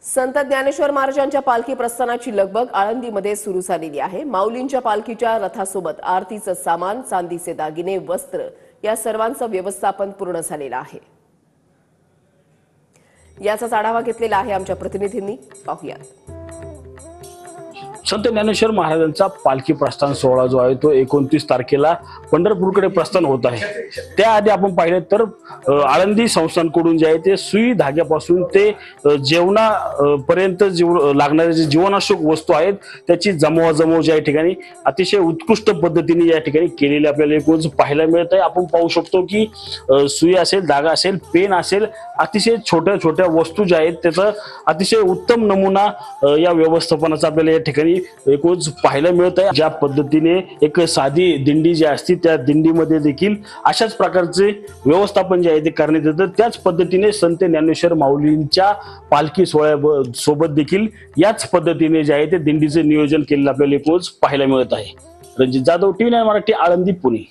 संत ज्ञानेश्वर महाराजांच्या पालखी प्रस्थानाची लगबग आळंदीमध्ये सुरू झालेली आहे। माऊलींच्या पालखीच्या रथासोबत आरतीचं सामान, चांदीचे दागिने, वस्त्र या सर्वांचं व्यवस्थापन पूर्ण झालेलं आहे। याचाच आढावा घेतलेला आहे आमच्या प्रतिनिधींनी, पाहूयात। संत ज्ञानेश्वर महाराजांचा पालखी प्रस्थान सोहळा जो आहे तो 29 तारखेला पंढरपूरकडे प्रस्थान होत आहे। त्याआधी आपण पाहिले तर आळंदी संस्थानकडून जे आहे ते सुई धाग्यापासून ते जेवणापर्यंत लागणारे जे जीवनावश्यक वस्तू आहेत त्याची जमवाजमव ज्या ठिकाणी अतिशय उत्कृष्ट पद्धतीने या ठिकाणी केलेली आपल्याला एकूणच पाहायला मिळत आहे। आपण पाहू शकतो की सुई असेल, धागा असेल, पेन असेल, अतिशय छोट्या छोट्या वस्तू ज्या आहेत त्याचा अतिशय उत्तम नमुना या व्यवस्थापनाचा आपल्याला या ठिकाणी एकूणच पाहायला मिळत आहे। ज्या पद्धतीने एक साधी दिंडी जी असते त्या दिंडीमध्ये देखील अशाच प्रकारचे व्यवस्थापन जे आहे ते करण्यात येतं। त्याच पद्धतीने संत ज्ञानेश्वर माऊलींच्या पालखी सोहळ्या सोबत देखील याच पद्धतीने जे आहे ते दिंडीचे नियोजन केलेलं आपल्याला एकूणच पाहायला मिळत आहे। रणजित जाधव, TV9 मराठी, आळंदी, पुणे।